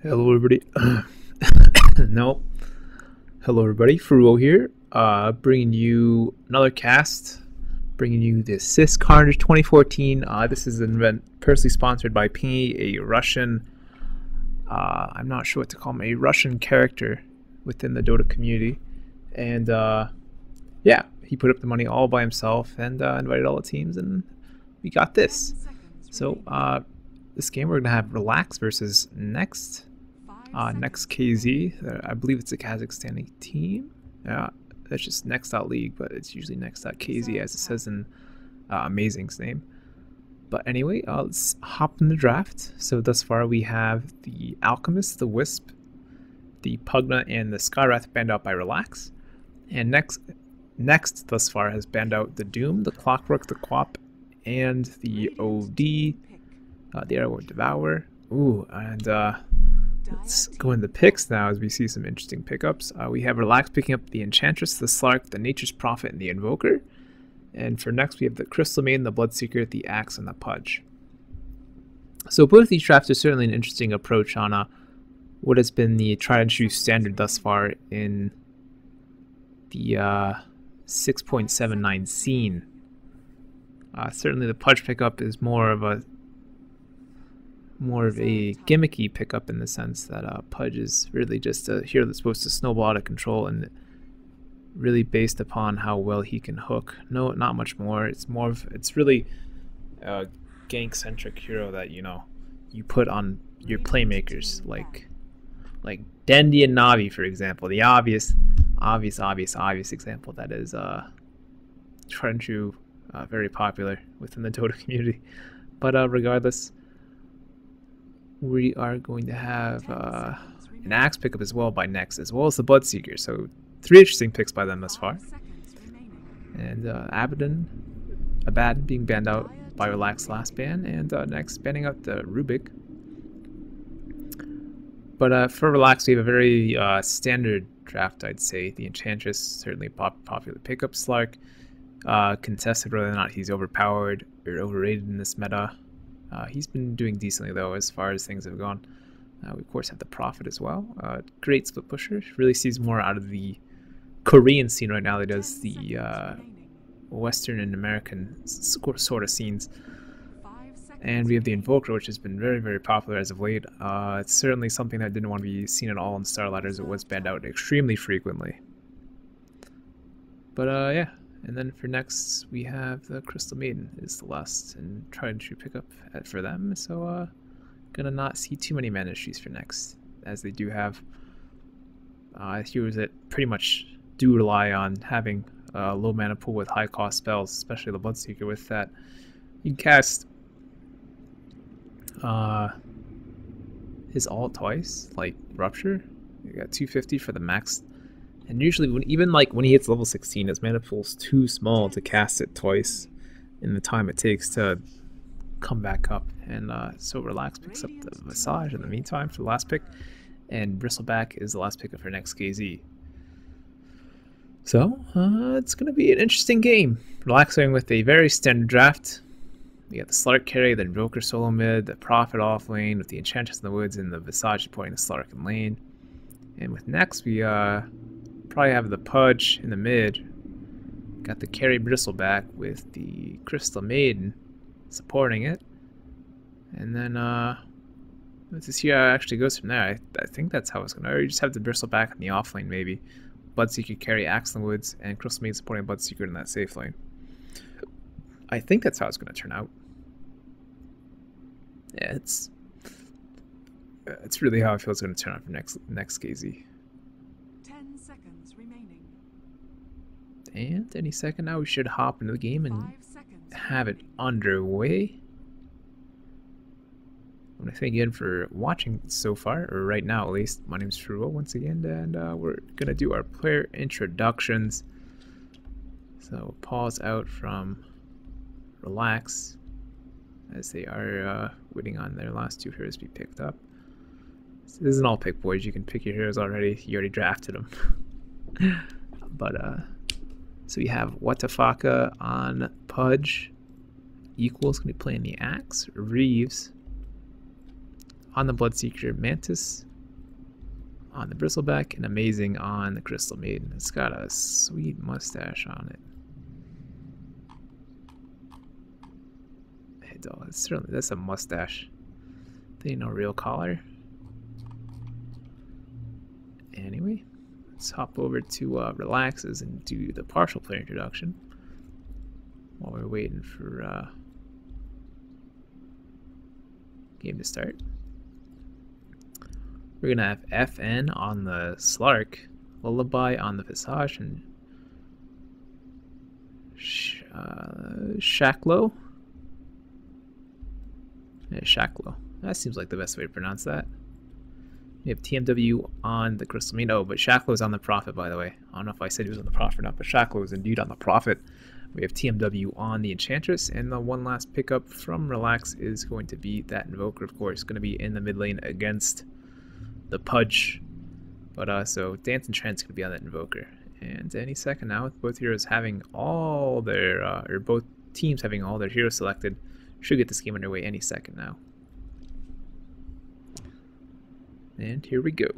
Hello everybody. No. Hello everybody. Frouwo here. Bringing you another cast. Bringing you the CIS Carnage 2014. This is an event personally sponsored by Pingeee, a Russian. I'm not sure what to call him. A Russian character within the Dota community, and yeah, he put up the money all by himself and invited all the teams, and we got this. So this game we're gonna have Relax versus NEXT.kz. I believe it's a Kazakhstani team. Yeah, that's just Next.league, but it's usually Next.kz as it says in Amazing's name. But anyway, let's hop in the draft. So thus far we have the Alchemist, the Wisp, the Pugna, and the Skywrath banned out by Relax. And Next thus far has banned out the Doom, the Clockwork, the Quap, and the OD, the Arrow Devour. Ooh, and let's go into the picks now as we see some interesting pickups. We have Relax picking up the Enchantress, the Slark, the Nature's Prophet, and the Invoker. And for next we have the Crystal Maiden, the Bloodseeker, the Axe, and the Pudge. So both of these drafts are certainly an interesting approach on what has been the tried and true standard thus far in the 6.79 scene. Certainly the Pudge pickup is more of a gimmicky pickup in the sense that Pudge is really just a hero that's supposed to snowball out of control and really based upon how well he can hook. No, not much more. It's really a gank-centric hero that you put on your playmakers like Dendi and Navi, for example. The obvious example that is tried and true, very popular within the Dota community. But regardless, we are going to have an Axe pickup as well by Next, as well as the Bloodseeker. So 3 interesting picks by them thus far. And Abaddon being banned out by Relax last ban, and Next banning out the Rubik. But for Relax, we have a very standard draft, I'd say. The Enchantress, certainly a popular pickup. Slark, contested whether or not he's overpowered or overrated in this meta. He's been doing decently though as far as things have gone. We of course have the Prophet as well. Great split pusher. Really sees more out of the Korean scene right now than does the Western and American sort of scenes. And we have the Invoker, which has been very, very popular as of late. It's certainly something that didn't want to be seen at all in Star Ladders. It was banned out extremely frequently. But yeah. And then for next, we have the Crystal Maiden is the last and tried and true pickup for them. So gonna not see too many mana issues for next, as they do have heroes that pretty much do rely on having a low mana pool with high cost spells, especially the Bloodseeker. With that, you can cast his ult twice, like Rupture. You got 250 for the max. And usually, when he hits level 16, his mana pool's too small to cast it twice in the time it takes to come back up. And so Relax picks up the Visage in the meantime for the last pick, and Bristleback is the last pick for NEXT.kz. So it's going to be an interesting game. Relax going with a very standard draft. We got the Slark carry, the Invoker solo mid, the Prophet off lane with the Enchantress in the woods, and the Visage supporting the Slark in lane. And with Next, we probably have the Pudge in the mid. Got the carry Bristleback with the Crystal Maiden supporting it. And then let's just see how it actually goes from there. I think that's how it's going to. Or you just have the Bristleback in the off lane maybe. Bloodseeker carry Axe in the woods, and Crystal Maiden supporting Bloodseeker in that safe lane. I think that's how it's going to turn out. Yeah, it's really how I feel it's going to turn out for NEXT.kz. And any second now we should hop into the game and have it underway. I want to thank you again for watching so far, or right now at least. My name is Frouwo once again, and we're going to do our player introductions. So pause out from Relax as they are waiting on their last 2 heroes to be picked up. So this isn't all pick, boys. You can pick your heroes already. You already drafted them. But so we have Watafaka on Pudge. Equals going to be playing the Axe. Reeves on the Bloodseeker Mantis, on the Bristleback, and amazing on the Crystal Maiden. It's got a sweet mustache on it. It's certainly, that's a mustache. There ain't no real collar. Anyway, let's hop over to Relaxes and do the partial player introduction while we're waiting for game to start. We're gonna have FN on the Slark, Lullaby on the Visage, and Shaklo. Yeah, Shaklo. That seems like the best way to pronounce that. We have TMW on the Crystal Maiden. Oh, but Shaklo is on the Prophet, by the way. I don't know if I said he was on the Prophet or not, but Shaklo is indeed on the Prophet. We have TMW on the Enchantress, and the one last pickup from Relax is going to be that Invoker, of course, going to be in the mid lane against the Pudge. But so Dance and Trent's going to be on that Invoker. And any second now, with both heroes having all their, or both teams having all their heroes selected, should get this game underway any second now. And here we go.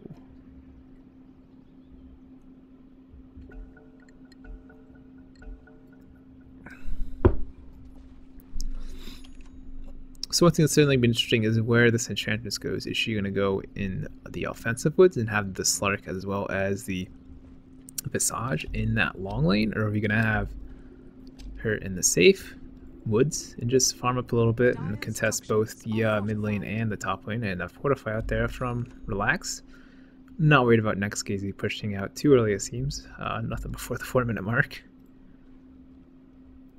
So one thing that's certainly been interesting is where this Enchantress goes. Is she going to go in the offensive woods and have the Slark as well as the Visage in that long lane? Or are we going to have her in the safe woods and just farm up a little bit and contest both the mid lane and the top lane? And a Fortify out there from Relax. Not worried about NEXT.kz pushing out too early, it seems. Nothing before the 4-minute mark.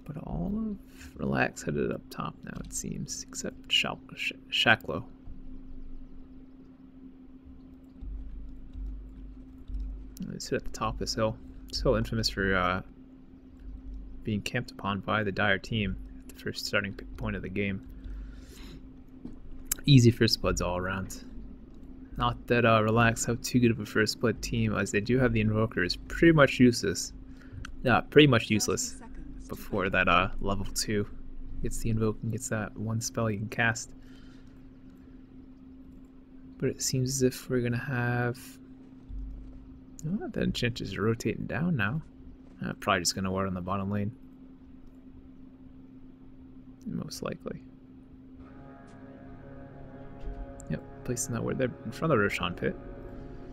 But all of Relax headed up top now, it seems, except Shaklo. They sit at the top of this hill. So infamous for being camped upon by the Dire team at the first starting point of the game. Easy first bloods all around. Not that Relax have too good of a first blood team, as they do have the Invoker is pretty much useless. Yeah, pretty much useless before that level 2 gets the Invoke and gets that one spell you can cast. But it seems as if we're gonna have that Enchantress is rotating down now. Probably just gonna ward on the bottom lane. Most likely. Yep, placing that ward there in front of the Roshan pit.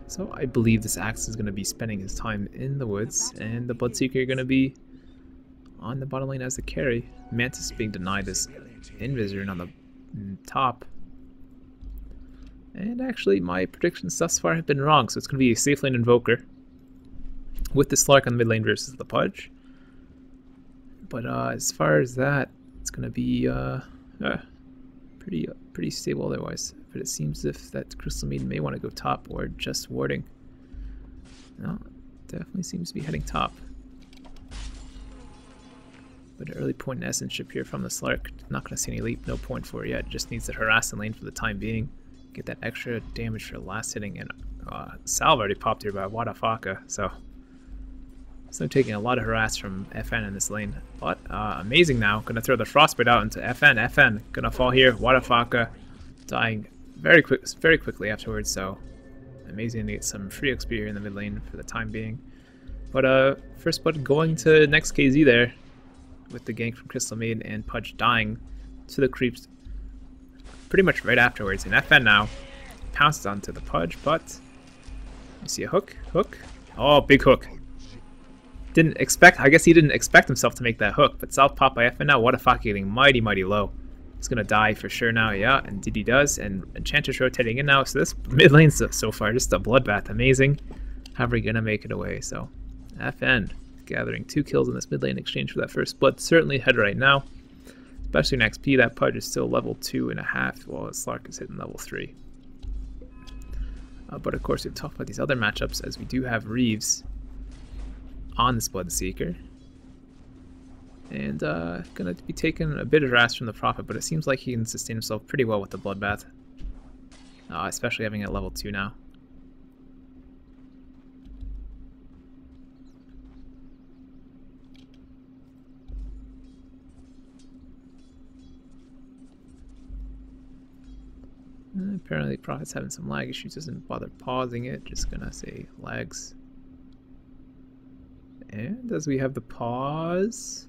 So I believe this Axe is going to be spending his time in the woods, and the Bloodseeker are going to be on the bottom lane as the carry. Mantis being denied this Invisor on the top. And actually, my predictions thus far have been wrong, so it's going to be a safe lane Invoker with the Slark on the mid lane versus the Pudge. But as far as that, it's going to be pretty stable otherwise. But it seems as if that Crystal Maiden may want to go top or just warding. No, definitely seems to be heading top. But an early point in Essence-ship here from the Slark. Not going to see any leap, no point for it yet. Just needs to harass the lane for the time being. Get that extra damage for last hitting. And Salve already popped here by Wadafaka, so taking a lot of harass from FN in this lane. But amazing now. Going to throw the Frostbite out into FN. FN going to fall here. Wadafaka dying very quickly afterwards, so amazing to get some free XP here in the mid lane for the time being. But first blood going to NEXT.kz there with the gank from Crystal Maiden and Pudge dying to the creeps pretty much right afterwards. And FN now pounces onto the Pudge, but you see a hook. Oh, big hook. I guess he didn't expect himself to make that hook, but South pop by FN now. Wadafaka getting mighty low. He's going to die for sure now, yeah, indeed he does. And Enchantress rotating in now, so this mid lane so far, just a bloodbath. Amazing. How are we going to make it away? So, FN gathering 2 kills in this mid lane in exchange for that first blood. Certainly ahead right now, especially in XP. That Pudge is still level 2.5, while Slark is hitting level 3. But of course, we've talked about these other matchups, as we do have Reeves on this Bloodseeker. And gonna be taking a bit of harass from the Prophet, but it seems like he can sustain himself pretty well with the Bloodbath. Especially having it at level 2 now. apparently Prophet's having some lag issues, doesn't bother pausing it, just gonna say lags. And as we have the pause,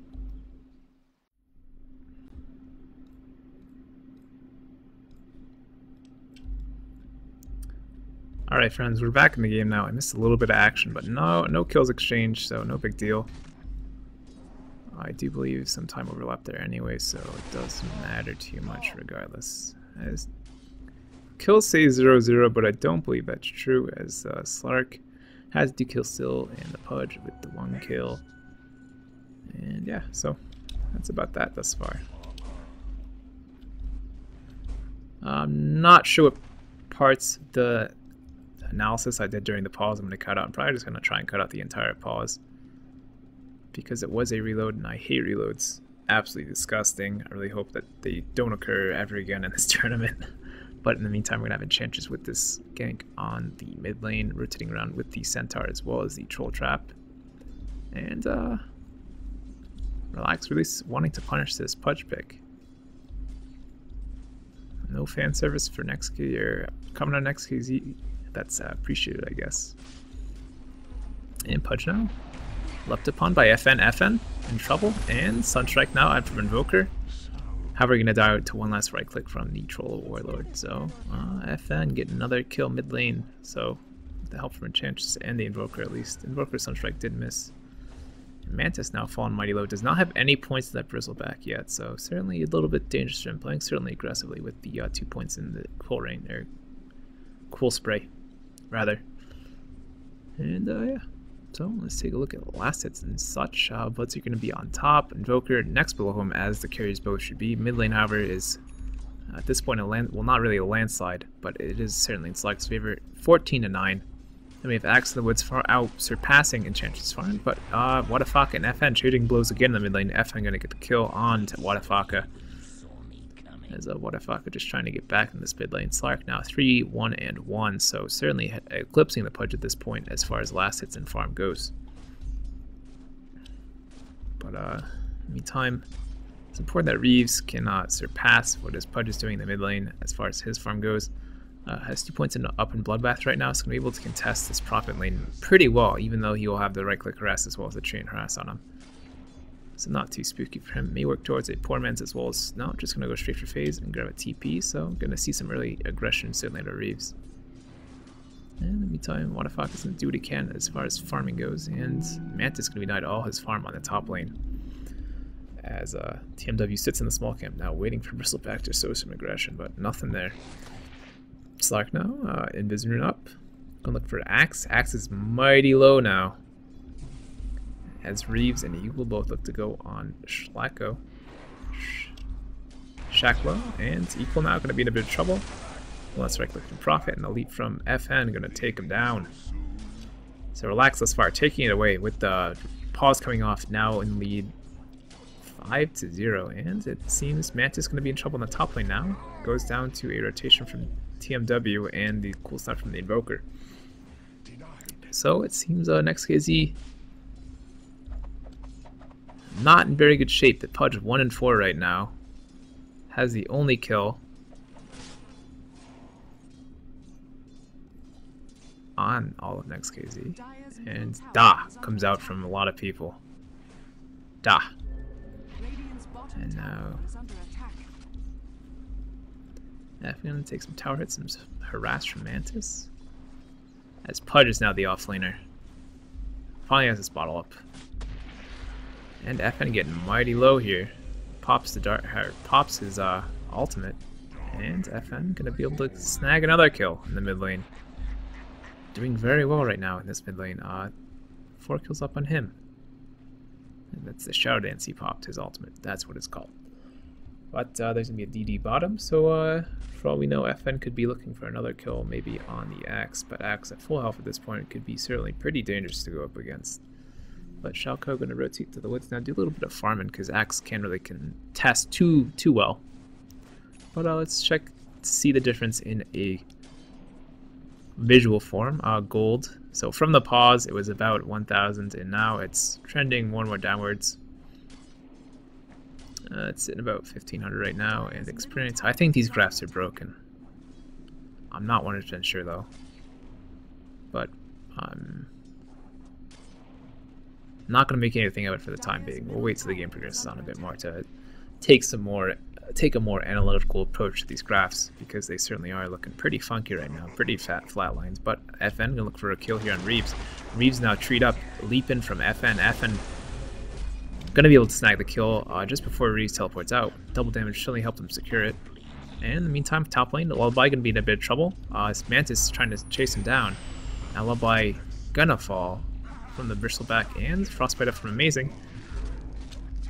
alright friends, we're back in the game now. I missed a little bit of action, but no kills exchanged, so no big deal. I do believe some time overlap there anyway, so it doesn't matter too much regardless. As kills say 0-0, but I don't believe that's true, as Slark has 2 kills still, and the Pudge with the 1 kill. And yeah, so that's about that thus far. I'm not sure what parts of the analysis I did during the pause I'm going to cut out. I'm probably just going to try and cut out the entire pause, because it was a reload and I hate reloads. Absolutely disgusting. I really hope that they don't occur ever again in this tournament. But in the meantime, we're going to have Enchantress with this gank on the mid lane, rotating around with the Centaur as well as the Troll Trap. And Relax really wanting to punish this Pudge pick. No fan service for NEXT.kz, or coming on NEXT.kz. That's appreciated, I guess. And Pudge now. Leapt upon by FN in trouble, and Sunstrike now out from Invoker. However, going to die to one last right click from the Troll Warlord. So FN get another kill mid lane. So with the help from Enchantress and the Invoker at least. Invoker Sunstrike did miss. Mantis now fallen mighty low. Does not have any points to that Bristleback yet. So certainly a little bit dangerous for him, playing certainly aggressively with the 2 points in the Cool Rain, or Cool Spray rather. And yeah. So let's take a look at last hits and such. Bloods are going to be on top. Invoker next below him, as the carries both should be. Mid lane, however, is at this point well, not really a landslide, but it is certainly in Slug's favor. 14-9. Then we have Axe in the Woods far out, surpassing Enchantress farm. But Wadafaka and FN trading blows again in the mid lane. FN going to get the kill on to Wadafaka, as Wadafaka just trying to get back in this mid lane. Slark now 3-1-1, so certainly eclipsing the Pudge at this point as far as last hits and farm goes. But in the meantime, it's important that Reeves cannot surpass what his Pudge is doing in the mid lane as far as his farm goes. Has 2 points up in Bloodbath right now, so going to be able to contest this Prophet lane pretty well, even though he will have the right click harass as well as the chain harass on him. So not too spooky for him. May work towards a poor man's as well as no, just going to go straight for phase and grab a TP. So going to see some early aggression certainly to Reeves. And in the meantime, Wadafaka is going to do what he can as far as farming goes, and Mantis is going to be denied all his farm on the top lane. As TMW sits in the small camp now, waiting for Bristleback to show some aggression, but nothing there. Slack now, Invis up. Gonna look for Axe. Axe is mighty low now, as Reeves and Eagle both look to go on Shlacko. Shacklow and Equal now going to be in a bit of trouble. Well, that's right click from Prophet, and the leap from FN going to take him down. So Relax thus far, taking it away with the pause coming off, now in lead 5-0, and it seems Mantis going to be in trouble in the top lane now. Goes down to a rotation from TMW and the cool stuff from the Invoker. So it seems NEXT.kz not in very good shape. The Pudge 1-4 right now. Has the only kill on all of NEXT.kz. And Da comes out from a lot of people. Da. And now F gonna take some tower hits, some harass from Mantis. As Pudge is now the offlaner. Finally has his bottle up. And FN getting mighty low here. Pops the pops his ultimate. And FN gonna be able to snag another kill in the mid lane. Doing very well right now in this mid lane. 4 kills up on him. And that's the Shadow Dance he popped, his ultimate. That's what it's called. But there's going to be a DD bottom, so for all we know, FN could be looking for another kill, maybe on the Axe. But Axe at full health at this point could be certainly pretty dangerous to go up against. But Shalco going to rotate to the woods now, do a little bit of farming, because Axe can't really contest too well. But let's check to see the difference in a visual form. Gold. So from the pause, it was about 1,000, and now it's trending more and more downwards. It's at about 1,500 right now, and experience. I think these graphs are broken. I'm not 100% sure though. But I'm not going to make anything of it for the time being. We'll wait till the game progresses on a bit more to take a more analytical approach to these graphs, because they certainly are looking pretty funky right now, pretty flat lines. But FN gonna look for a kill here on Reeves. Reeves now treed up, leaping from FN. FN gonna be able to snag the kill just before Reeves teleports out. Double damage certainly helped him secure it. And in the meantime, top lane, Lullaby gonna be in a bit of trouble. Mantis trying to chase him down. Now Lullaby gonna fall from the bristleback, and frostbite up from Amazing.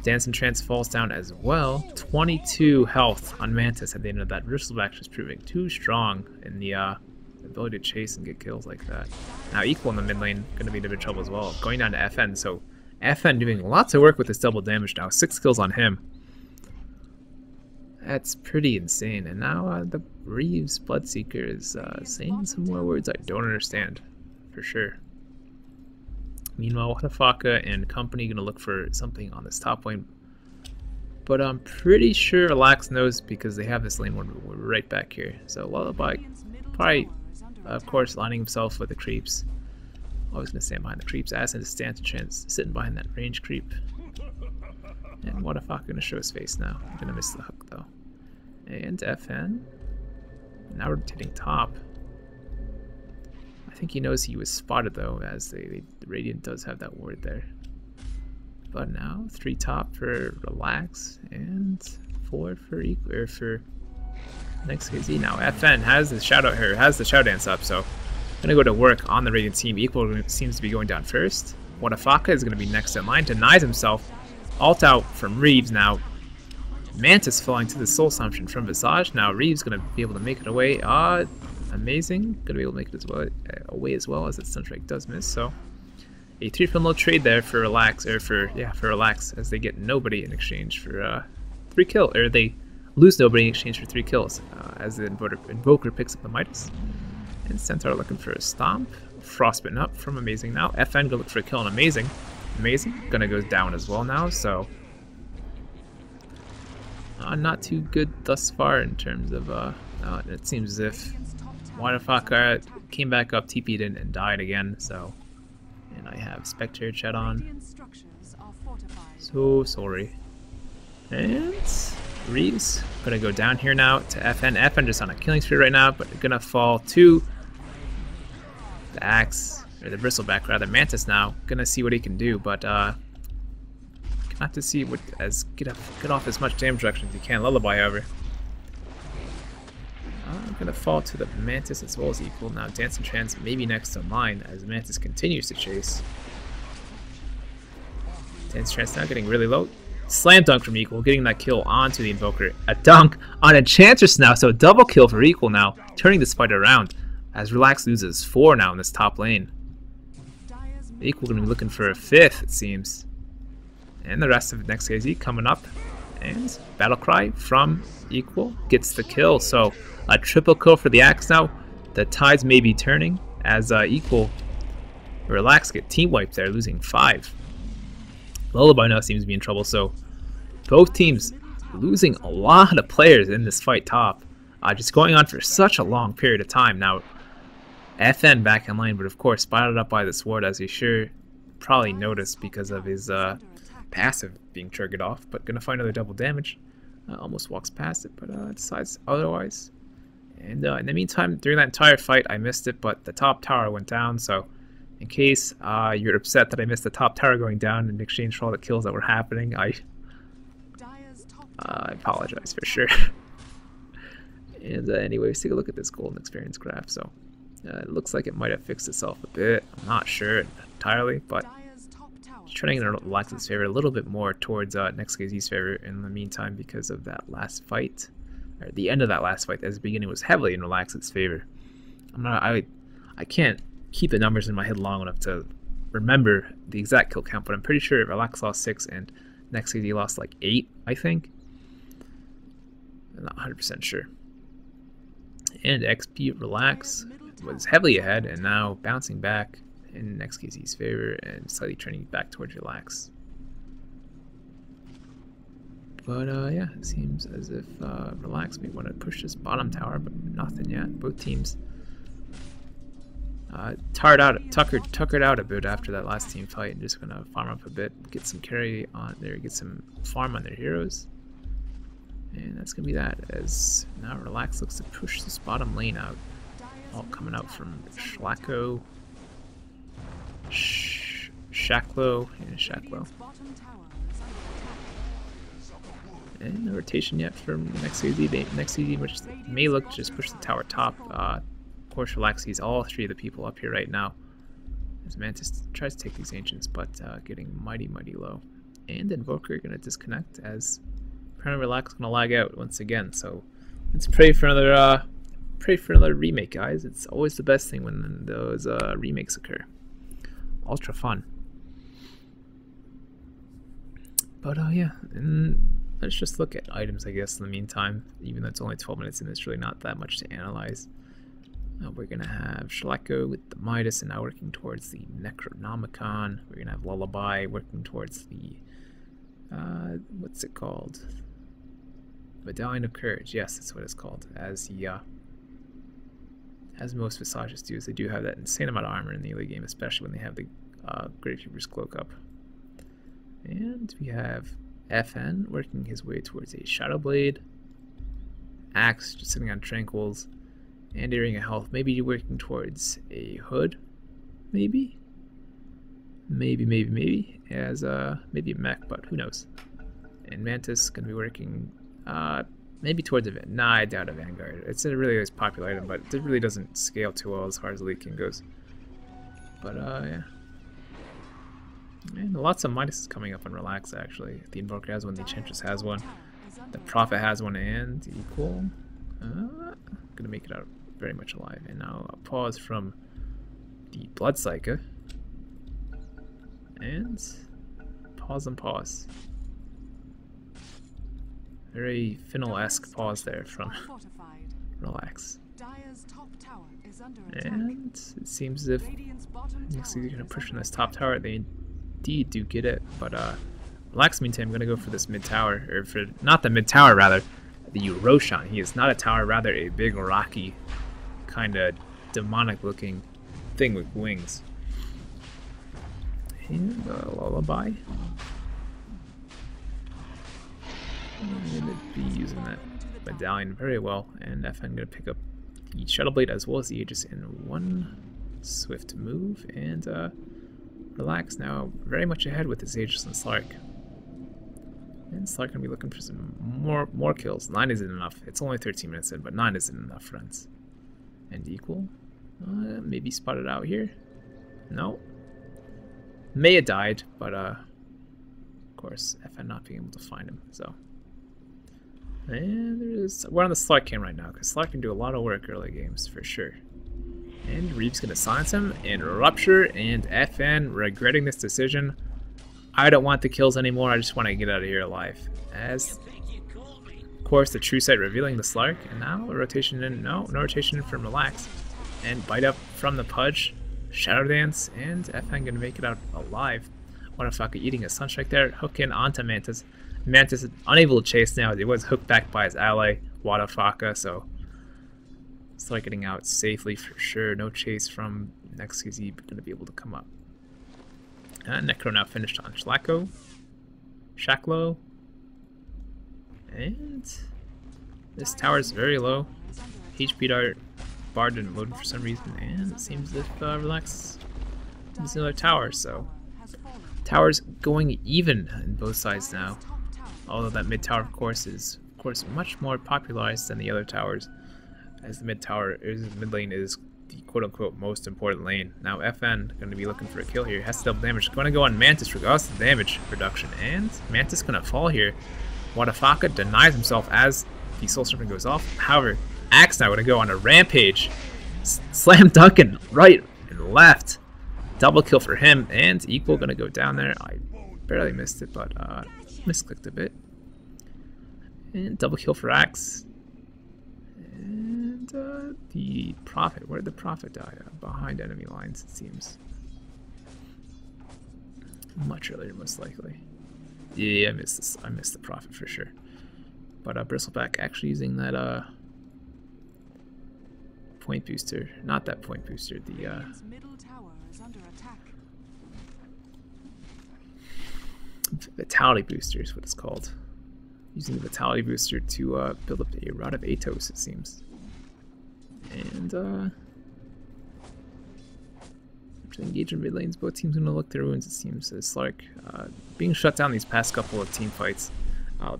Dance and Trance falls down as well. 22 health on Mantis at the end of that. Bristleback just proving too strong in the ability to chase and get kills like that. Now Equal in the mid lane gonna be in a bit of trouble as well. Going down to FN, so FN doing lots of work with his double damage now. 6 kills on him. That's pretty insane. And now the Reeves Bloodseeker is saying some more words I don't understand, for sure. Meanwhile, Wadafaka and company gonna look for something on this top lane, but I'm pretty sure Relax knows, because they have this lane one right back here. So Lullaby probably, of course, lining himself with the creeps. Always gonna stand behind the creeps, as in his stance chance, sitting behind that range creep. And Wadafaka gonna show his face now. I'm gonna miss the hook though. And FN. Now we're hitting top. I think he knows he was spotted though, as the Radiant does have that ward there. But now 3 top for Relax and 4 for NEXT.kz. Now FN has the shout dance up, so gonna go to work on the Radiant team. Equal seems to be going down first. Wadafaka is gonna be next in line, denies himself. Ult out from Reeves now. Mantis falling to the soul assumption from Visage. Now Reeves gonna be able to make it away. Amazing, gonna be able to make it away as well, as that stun strike does miss. So a 3-for-1 trade there for Relax, for Relax, as they get nobody in exchange for 3 kills, or they lose nobody in exchange for 3 kills, as the Invoker picks up the Midas. And Centaur looking for a stomp, frostbitten up from Amazing now. FN gonna look for a kill on Amazing. Amazing gonna go down as well now, so not too good thus far in terms of it seems as if Wadafaka came back up, TP'd in, and died again. So, and I have Spectre chat on. So sorry. And Reeves gonna go down here now to FN. FN just on a killing spree right now, but gonna fall to the axe, or the bristleback rather. Mantis now gonna see what he can do, but not to see what get off as much damage reduction as he can. Lullaby, however, I'm gonna fall to the Mantis as well as Equal. Now Dance and Trance maybe next in line as Mantis continues to chase. Dance and Trance now getting really low. Slam dunk from Equal, getting that kill onto the Invoker. A dunk on Enchantress now, so double kill for Equal now, turning this fight around as Relax loses 4 now in this top lane. Equal gonna be looking for a 5th, it seems. And the rest of NEXT.kz coming up. And Battlecry from Equal gets the kill. So a triple kill for the Axe now. The tides may be turning as Equal Relax get team wiped there, losing 5. Lullaby now seems to be in trouble. So both teams losing a lot of players in this fight top. Just going on for such a long period of time. Now FN back in line, but of course spotted up by the sword, as he sure probably noticed because of his passive being triggered off, but gonna find another double damage. Almost walks past it, but decides otherwise. And in the meantime, during that entire fight, I missed it, but the top tower went down. So in case you're upset that I missed the top tower going down in exchange for all the kills that were happening, I apologize for sure. And anyways, take a look at this golden experience graph. So it looks like it might have fixed itself a bit. I'm not sure entirely, but turning Relax's favor a little bit more towards NEXT.kz's favor in the meantime, because of that last fight, or the end of that last fight, as the beginning was heavily in Relax's favor. I can't keep the numbers in my head long enough to remember the exact kill count, but I'm pretty sure Relax lost 6 and NEXT.kz lost like 8, I think. I'm not 100% sure. And XP Relax was heavily ahead and now bouncing back in NEXT.kz's favor and slightly turning back towards Relax. But yeah, it seems as if Relax may want to push this bottom tower, but nothing yet. Both teams tuckered out a bit after that last team fight, and just gonna farm up a bit, get some carry on there, get some farm on their heroes. And that's gonna be that, as now Relax looks to push this bottom lane out. All coming out from Shlako, Shaklo, and Shaklo. And no rotation yet from NEXT.kz. NEXT.kz, which may look to just push the tower top. Of course, Relax sees all three of the people up here right now, as Mantis tries to take these ancients, but getting mighty low. And Invoker gonna disconnect, as apparently Relax gonna lag out once again. So let's pray for another remake, guys. It's always the best thing when those remakes occur. Ultra fun. But yeah, and let's just look at items, I guess, in the meantime. Even though it's only 12 minutes in, it's really not that much to analyze. We're gonna have Shlako with the Midas, and now working towards the Necronomicon. We're gonna have Lullaby working towards the what's it called? Medallion of Courage. Yes, that's what it's called. As most Visages do, is they do have that insane amount of armor in the early game, especially when they have the Gravekeeper's Cloak up. And we have FN working his way towards a Shadow Blade, Axe just sitting on Tranquils, and Earring of Health, maybe working towards a Hood, maybe, as maybe a mech, but who knows. And Mantis gonna be working maybe towards a Vanguard. Nah, I doubt a Vanguard. It's a really nice popular item, but it really doesn't scale too well as far as Elite King goes. But yeah. And lots of Midas coming up on Relax, actually. The Invoker has one, the Enchantress has one, the Prophet has one, and Equal. Gonna make it out very much alive. And now a pause from the Blood Psyker. And pause and pause. Very Finnell-esque pause there from Relax. And it seems as if NEXT.kz are going to push on this top tower. They indeed do get it, but Relax, meantime, I'm going to go for this mid tower, or for not the mid tower, rather the Euroshan. He is not a tower, rather a big rocky, kind of demonic looking thing with wings. And Lullaby. I'm going to be using that medallion very well, and FN going to pick up the Shadow Blade as well as the Aegis in one swift move, and Relax now very much ahead with his Aegis and Slark. And Slark going to be looking for some more kills. 9 isn't enough. It's only 13 minutes in, but 9 isn't enough, friends. And Equal. Maybe spotted out here. No. May have died, but of course, FN not being able to find him, so. And we're on the Slark cam right now, because Slark can do a lot of work early games, for sure. And Reeve's going to silence him, and Rupture, and FN regretting this decision. I don't want the kills anymore, I just want to get out of here alive. As, of course, the True Sight revealing the Slark, and now a rotation in, no rotation in from Relax. And Bite Up from the Pudge, Shadow Dance, and FN going to make it out alive. Wadafaka eating a Sunstrike there, hook in onto Mantis. Mantis is unable to chase now, as he was hooked back by his ally, Wadafaka, so it's like getting out safely for sure. No chase from NEXT.kz, but going to be able to come up. And Necro now finished on Shaklo. And this tower is very low. HP dart bar didn't load for some reason, and it seems as if Relax is another tower, so towers going even in both sides now. Although that mid tower, of course, is much more popularized than the other towers, as the mid lane is the quote-unquote most important lane. Now FN going to be looking for a kill here. Has to double damage. Going to go on Mantis regardless of the damage reduction, and Mantis going to fall here. Wadafaka denies himself as the Soul Serpent goes off. However, Axe now going to go on a rampage, slam dunking right and left. Double kill for him, and Equal going to go down there. I barely missed it, but misclicked a bit. And double kill for Axe. And the Prophet, where did the Prophet die? Behind enemy lines, it seems. Much earlier, most likely. Yeah, I missed this. I missed the profit for sure. But Bristleback actually using that point booster. Not that point booster, the middle tower is under attack. Vitality booster is what it's called. Using the Vitality booster to build up a Rod of Atos, it seems. And engage in mid lanes. Both teams gonna look their wounds, it seems. It's like being shut down these past couple of team fights.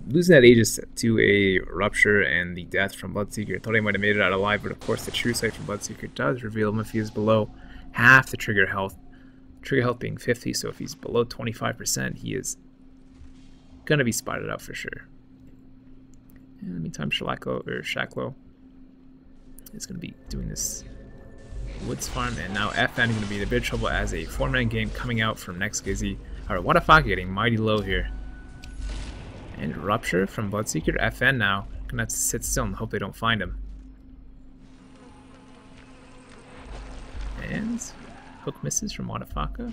Losing that Aegis to a Rupture and the death from Bloodseeker. Thought he might have made it out alive, but of course the true sight from Bloodseeker does reveal him if he is below half the trigger health. Trigger health being 50, so if he's below 25%, he is gonna be spotted out for sure. And in the meantime, Shaklo is gonna be doing this Woods farm, and now FN is going to be in a bit of trouble as a 4-man game coming out from NEXT.kz. Alright, what a fuck, getting mighty low here. And Rupture from Bloodseeker. FN now gonna have to sit still and hope they don't find him. And Hook misses from Wadafaka.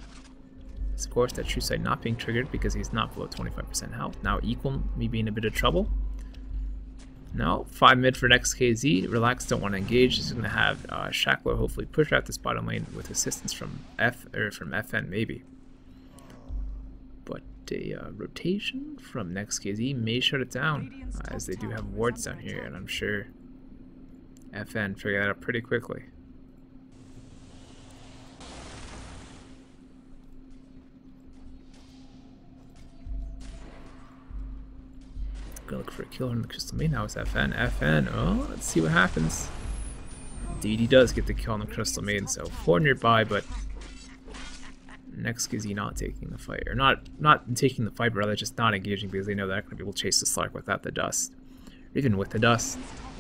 Of course, that True Sight not being triggered because he's not below 25% health. Now Equal may be in a bit of trouble. No, 5 mid for NEXT.kz. Relax, don't want to engage. He's going to have Shaklo hopefully push out this bottom lane with assistance from FN maybe. But a rotation from NEXT.kz may shut it down as they do have wards down here, and I'm sure FN figured that out pretty quickly. Gonna look for a killer in the Crystal Maiden. Now it's FN. FN. Oh, let's see what happens. Indeed, he does get the kill on the Crystal Maiden. So 4 nearby, but NEXT.kz not taking the fight, or not taking the fight, but rather just not engaging because they know they're not gonna be able to chase the Slark without the dust. Or even with the dust,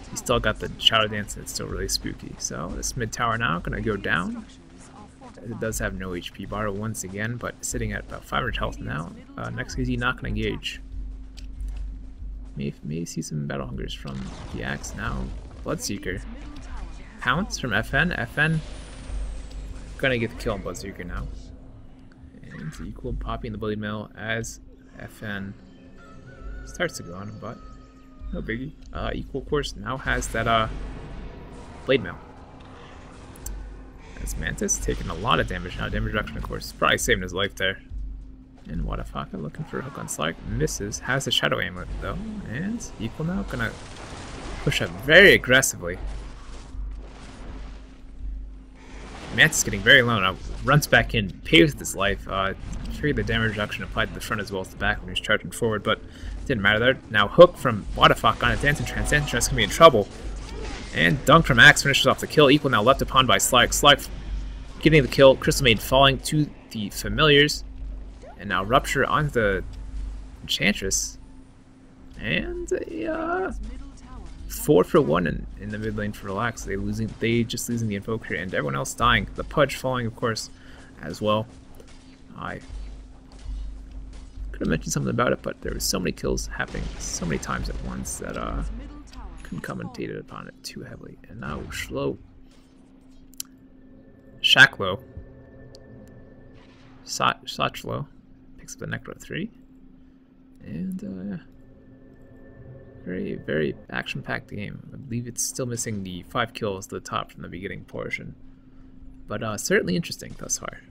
he still got the Shadow Dance, and it's still really spooky. So this mid tower now gonna go down. It does have no HP bar once again, but sitting at about 500 health now. NEXT.kz not gonna engage. May see some battle hungers from the axe now. Bloodseeker. Pounce from FN. FN gonna get the kill on Bloodseeker now. And Equal popping the Blade Mail as FN starts to go on, but no biggie. Equal, of course, now has that Blade Mail. As Mantis taking a lot of damage now. Damage reduction, of course, probably saving his life there. And Wadafaka looking for a hook on Slark, misses, has a Shadow Amulet though, and Equal now gonna push up very aggressively. Mantis getting very low now, runs back in, pays with his life. Figured the damage reduction applied to the front as well as the back when he was charging forward, but didn't matter there. Now Hook from Wadafaka on a Dancing Trance. Dancing Trance gonna be in trouble. And Dunk from Axe finishes off the kill. Equal now left upon by Slark. Slark getting the kill, Crystal Maiden falling to the Familiars. And now Rupture on the Enchantress. And a 4 for 1 in the mid lane for Relax. They just losing the Invoker and everyone else dying. The Pudge falling, of course, as well. I could have mentioned something about it, but there was so many kills happening so many times at once that couldn't commentate upon it too heavily. And now Shaklo. Sachlo picks up the Necro 3. And very, very action-packed game. I believe it's still missing the 5 kills to the top from the beginning portion. But certainly interesting thus far.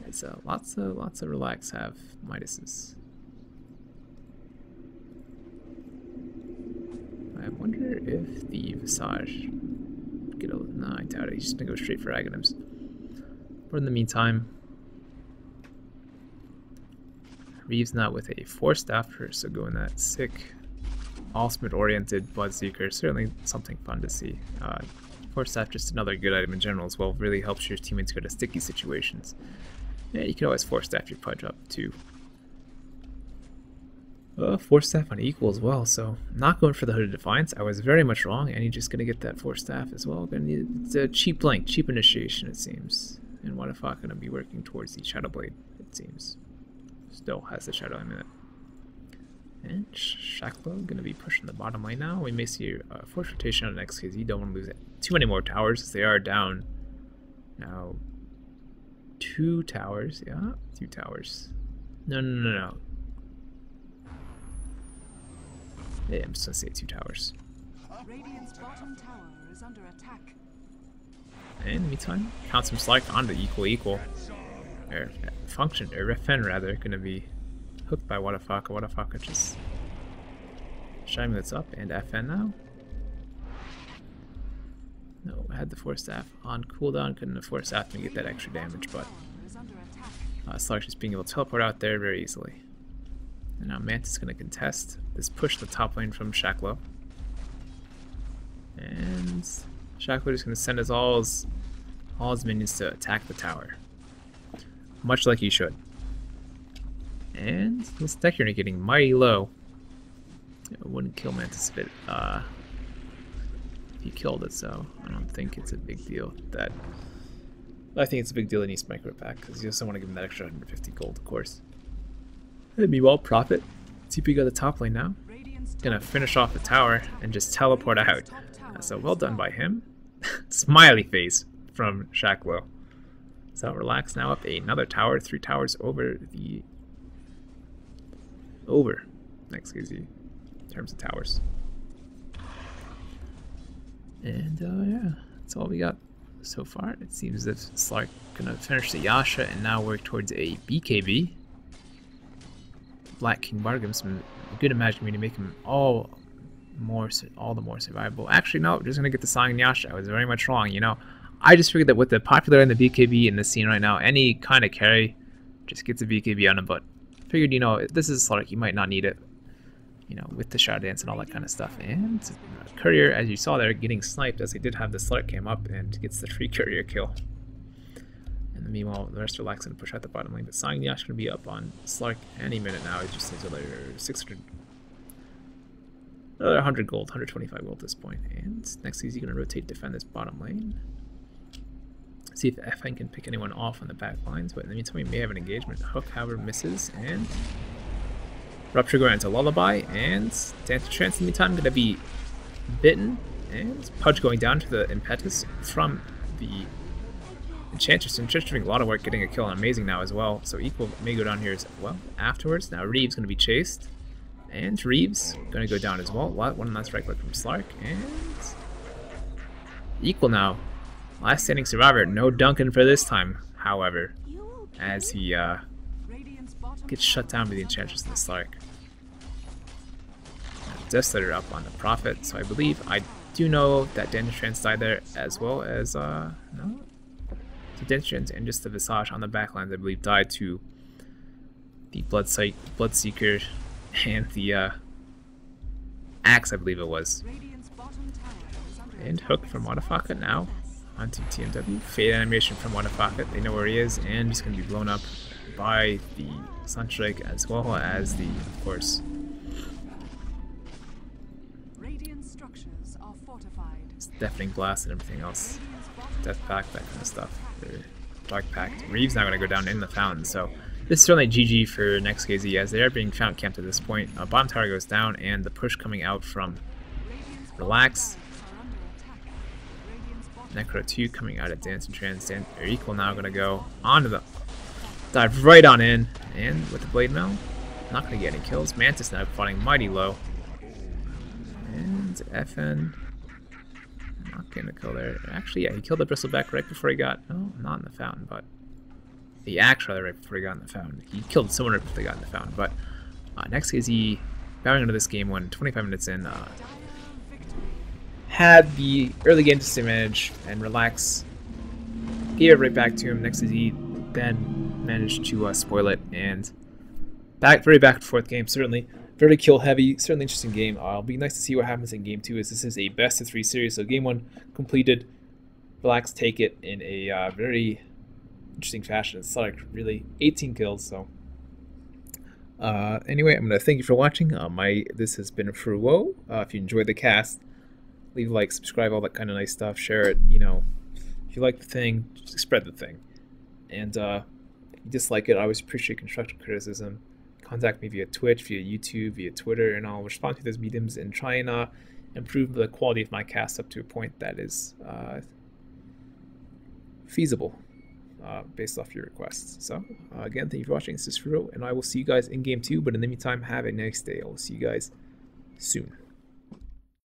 It's lots of Relax have Midases. I wonder if the Visage get a no, I doubt it. He's just gonna go straight for Aghanims. But in the meantime, Reeves not with a Force Staffer, so going that sick, ultimate oriented Bloodseeker. Certainly something fun to see. Force Staff just another good item in general as well. Really helps your teammates go to sticky situations. Yeah, you can always Force Staff your Pudge up too. Force Staff on Equal as well, so not going for the Hooded Defiance. I was very much wrong, and you're just going to get that Force Staff as well. It's a cheap blank, cheap initiation it seems. And what if I'm going to be working towards the Shadow Blade, it seems. Still has the Shadow Amulet. And Shaklo going to be pushing the bottom lane now. We may see a force rotation on NEXT.kz. Don't want to lose too many more towers as they are down now 2 towers. Yeah, 2 towers. No. Yeah, I'm just gonna say 2 towers. Radiant's bottom tower is under attack. And in the meantime, count some select onto equal. Or function, or FN rather, gonna be hooked by Wadafaka. Wadafaka just showing that's up, and FN now. No, I had the Force Staff on cooldown, couldn't afford Staff to get that extra damage, but Slark just being able to teleport out there very easily. And now Mantis gonna contest this push to the top lane from Shaklo. And Shaklo just gonna send us all his minions to attack the tower. Much like he should. And this deck unit getting mighty low. It wouldn't kill Mantis if he killed it, so I don't think it's a big deal that. I think it's a big deal in East Micro Pack because you also want to give him that extra 150 gold, of course. And meanwhile, Prophet, TP got the top lane now. Gonna finish off the tower and just teleport out. So well done by him. Smiley face from Shaklo. So Relax now up another tower, 3 towers over NEXT.kz in terms of towers. And yeah, that's all we got so far. It seems as if Slark gonna finish the Yasha and now work towards a BKB. Black King Bargum, some good imagination to make him all the more survivable. Actually, no, just gonna get the Song and Yasha. I was very much wrong. You know, I just figured that with the popular and the BKB in the scene right now, any kind of carry just gets a BKB on him. But figured, you know, this is Slark, you might not need it. You know, with the Shadow Dance and all that kind of stuff. And Courier, as you saw there, getting sniped as he did have the Slark came up and gets the free Courier kill. And then meanwhile, the rest of Relax going to push out the bottom lane. But Sang Yash going to be up on Slark any minute now. He just needs another 100 gold, 125 gold at this point. And next he's going to rotate, defend this bottom lane. See if FN can pick anyone off on the back lines. But in the meantime, we may have an engagement. Hook, however, misses. And Rupture going into Lullaby, and Dance to Trance in the meantime going to be bitten, and Pudge going down to the Impetus from the Enchantress. Enchantress doing a lot of work getting a kill on Amazing now as well, so Equal may go down here as well afterwards. Now Reeves going to be chased, and Reeves going to go down as well. One last right click from Slark, and Equal now. Last standing survivor, no Duncan for this time, however, as he gets shut down by the Enchantress and the Slark. Desolator up on the Prophet, so I do know that Dance to Trance died there as well as, no? So Dance to Trance and just the Visage on the backlines, I believe, died to the Bloodseeker and the Axe, I believe it was. And Hook from Wadafaka now onto TMW. Fade animation from Wadafaka, they know where he is, and he's going to be blown up by the Sunstrike as well as the, of course, Deafening Blast and everything else. Death Pact, that kind of stuff. Dark Pact. Reeves now going to go down in the fountain, so this is certainly GG for NEXT.kz as they are being fountain camped at this point. Bottom tower goes down, and the push coming out from Relax. Necro 2 coming out of Dance and Trance. Or Equal now going to go onto the dive right on in, and with the Blade Mail, not going to get any kills. Mantis now fighting mighty low, and FN not getting a kill there. Actually, yeah, he killed the Bristleback right before he got, oh, not in the fountain, but the Axe rather right before he got in the fountain. He killed someone right before they got in the fountain, but NEXT.kz bowing into this game when 25 minutes in, had the early game disadvantage, and Relax gave it right back to him. NEXT.kz then managed to spoil it, and very back and forth game, certainly. Very kill heavy, certainly interesting game. It'll be nice to see what happens in game 2 as this is a best of 3 series. So game 1 completed. Relax take it in a very interesting fashion. It's like really 18 kills. So anyway, I'm gonna thank you for watching. This has been Frouwo. If you enjoyed the cast, leave a like, subscribe, all that kind of nice stuff. Share it. You know, if you like the thing, just spread the thing. And if you dislike it, I always appreciate constructive criticism. Contact me via Twitch, via YouTube, via Twitter, and I'll respond to those mediums and try and improve the quality of my cast up to a point that is feasible. based off your requests. So again, thank you for watching. This is Frouwo, and I will see you guys in game 2. But in the meantime, have a nice day. I will see you guys soon.